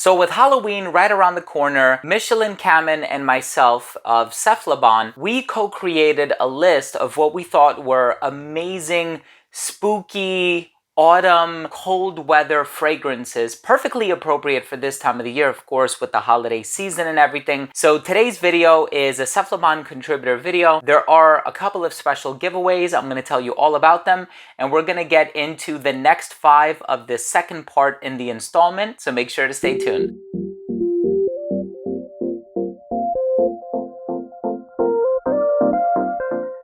So with Halloween right around the corner, Michelin Kamen and myself of Cephalabon, we co-created a list of what we thought were amazing, spooky, autumn, cold weather fragrances, perfectly appropriate for this time of the year, of course, with the holiday season and everything. So today's video is a Cephalabon contributor video. There are a couple of special giveaways. I'm going to tell you all about them, and we're going to get into the next 5 of the second part in the installment, so make sure to stay tuned.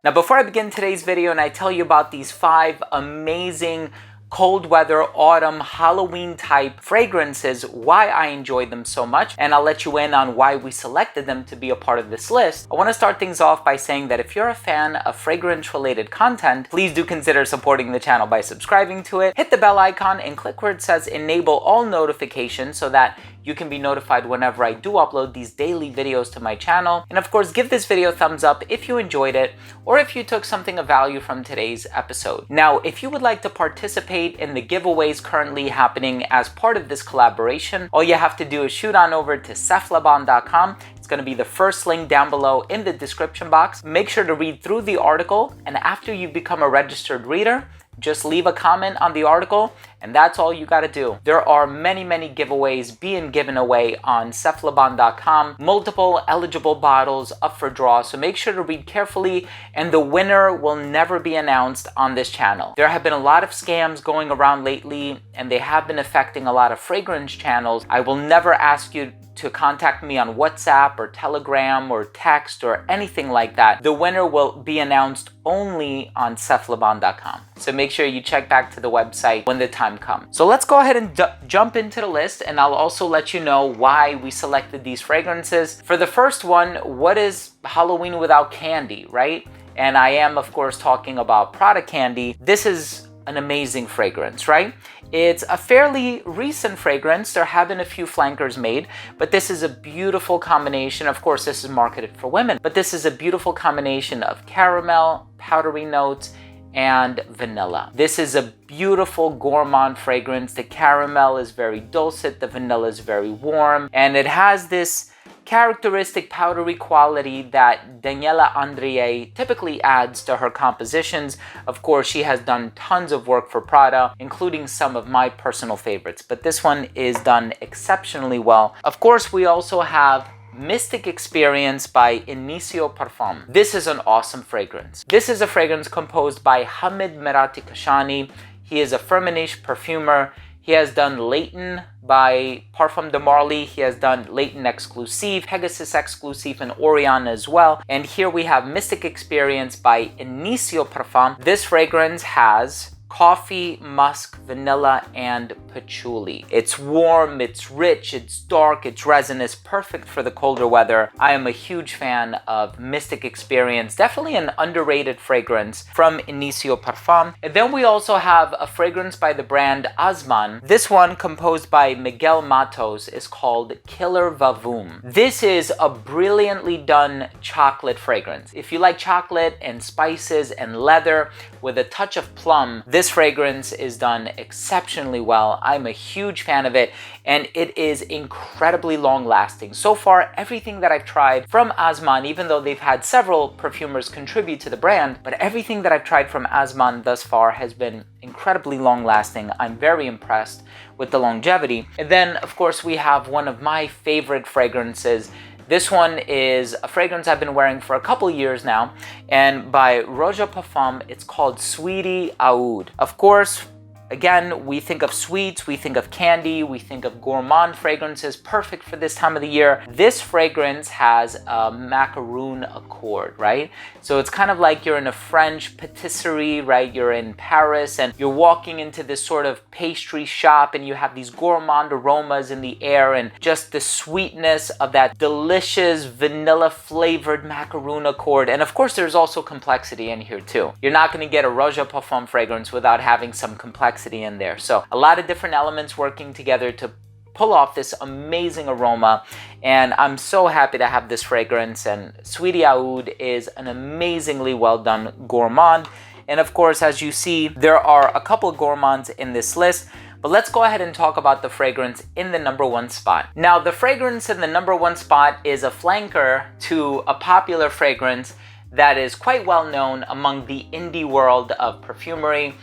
Now, before I begin today's video and I tell you about these 5 amazing cold weather, autumn, Halloween type fragrances, why I enjoy them so much, and I'll let you in on why we selected them to be a part of this list, I want to start things off by saying that if you're a fan of fragrance related content, please do consider supporting the channel by subscribing to it. Hit the bell icon and click where it says enable all notifications so that you can be notified whenever I do upload these daily videos to my channel. And of course, give this video a thumbs up if you enjoyed it or if you took something of value from today's episode. Now, if you would like to participate in the giveaways currently happening as part of this collaboration, all you have to do is shoot on over to cephalabon.com. It's going to be the first link down below in the description box. Make sure to read through the article, and after you become a registered reader, just leave a comment on the article, and that's all you got to do. There are many giveaways being given away on cephalabon.com, multiple eligible bottles up for draw, so make sure to read carefully, and the winner will never be announced on this channel. There have been a lot of scams going around lately, and they have been affecting a lot of fragrance channels. I will never ask you to contact me on WhatsApp or Telegram or text or anything like that. The winner will be announced only on cephalabon.com. So make sure you check back to the website when the time comes. So let's go ahead and jump into the list, and I'll also let you know why we selected these fragrances. For the first one, what is Halloween without candy, right? And I am, of course, talking about Prada Candy. This is an amazing fragrance, right? It's a fairly recent fragrance. There have been a few flankers made, but this is a beautiful combination. Of course, this is marketed for women, but this is a beautiful combination of caramel, powdery notes, and vanilla. This is a beautiful gourmand fragrance. The caramel is very dulcet, the vanilla is very warm, and it has this characteristic powdery quality that Daniela Andrié typically adds to her compositions. Of course, she has done tons of work for Prada, including some of my personal favorites, but this one is done exceptionally well. Of course, we also have Mystic Experience by Initio Perform. This is an awesome fragrance. This is a fragrance composed by Hamid Merati Kashani. He is a Firmenich perfumer. He has done Leighton by Parfum de Marly. He has done Leighton Exclusive, Pegasus Exclusive, and Orion as well. And here we have Mystic Experience by Initio Perform. This fragrance has coffee, musk, vanilla, and patchouli. It's warm, it's rich, it's dark, it's resinous, perfect for the colder weather. I am a huge fan of Mystic Experience, definitely an underrated fragrance from Initio Perform. And then we also have a fragrance by the brand Asman. This one, composed by Miguel Matos, is called Killer Vavoom. This is a brilliantly done chocolate fragrance. If you like chocolate and spices and leather with a touch of plum, this fragrance is done exceptionally well. I'm a huge fan of it, and it is incredibly long lasting. So far, everything that I've tried from Asman, even though they've had several perfumers contribute to the brand, but everything that I've tried from Asman thus far has been incredibly long lasting. I'm very impressed with the longevity. And then, of course, we have one of my favorite fragrances. This one is a fragrance I've been wearing for a couple years now, and by Roja Parfum. It's called Sweetie Aoud. Of course, again, we think of sweets, we think of candy, we think of gourmand fragrances, perfect for this time of the year. This fragrance has a macaroon accord, right? So it's kind of like you're in a French patisserie, right? You're in Paris and you're walking into this sort of pastry shop and you have these gourmand aromas in the air and just the sweetness of that delicious vanilla flavored macaroon accord. And of course, there's also complexity in here too. You're not going to get a Roja Parfum fragrance without having some complexity in there. So a lot of different elements working together to pull off this amazing aroma, and I'm so happy to have this fragrance. And Sweetie Aoud is an amazingly well done gourmand, and of course, as you see, there are a couple of gourmands in this list, But let's go ahead and talk about the fragrance in the #1 spot. Now, the fragrance in the #1 spot is a flanker to a popular fragrance that is quite well known among the indie world of perfumery.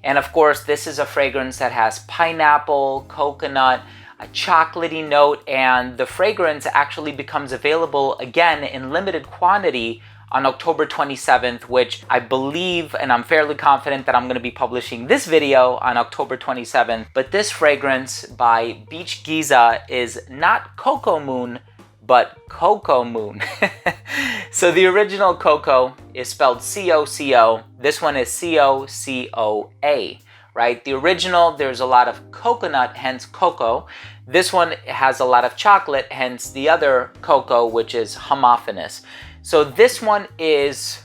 And of course, this is a fragrance that has pineapple, coconut, a chocolatey note, and the fragrance actually becomes available again in limited quantity on October 27th, which I believe, and I'm fairly confident that I'm going to be publishing this video on October 27th. But this fragrance by Beach Giza is not Cocoa Moon, but Cocoa Moon. So the original Cocoa is spelled C-O-C-O. This one is C-O-C-O-A, right? The original, there's a lot of coconut, hence cocoa. This one has a lot of chocolate, hence the other cocoa, which is homophonous. So this one is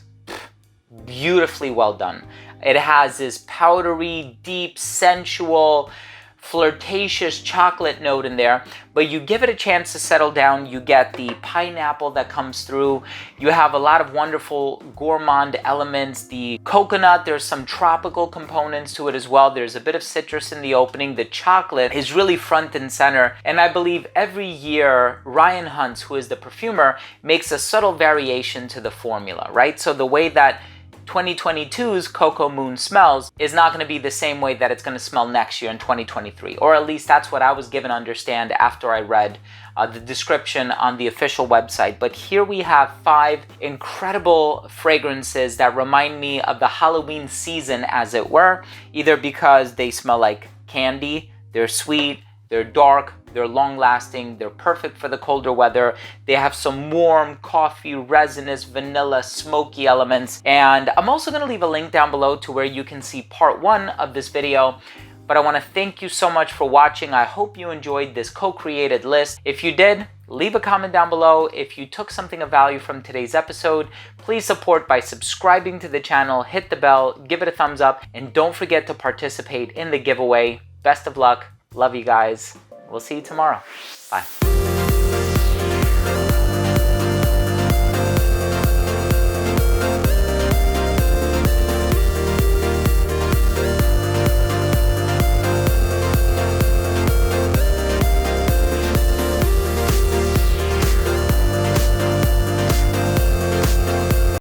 beautifully well done. It has this powdery, deep, sensual, flirtatious chocolate note in there, but you give it a chance to settle down. You get the pineapple that comes through. You have a lot of wonderful gourmand elements. The coconut, there's some tropical components to it as well. There's a bit of citrus in the opening. The chocolate is really front and center. And I believe every year, Ryan Hunts, who is the perfumer, makes a subtle variation to the formula, right? So the way that 2022's Cocoa Moon smells is not going to be the same way that it's going to smell next year in 2023, or at least that's what I was given to understand after I read the description on the official website. But here we have 5 incredible fragrances that remind me of the Halloween season, as it were, either because they smell like candy, they're sweet, they're dark, they're long-lasting, they're perfect for the colder weather. They have some warm coffee, resinous, vanilla, smoky elements. And I'm also going to leave a link down below to where you can see part 1 of this video. But I want to thank you so much for watching. I hope you enjoyed this co-created list. If you did, leave a comment down below. If you took something of value from today's episode, please support by subscribing to the channel, hit the bell, give it a thumbs up, and don't forget to participate in the giveaway. Best of luck. Love you guys. We'll see you tomorrow. Bye.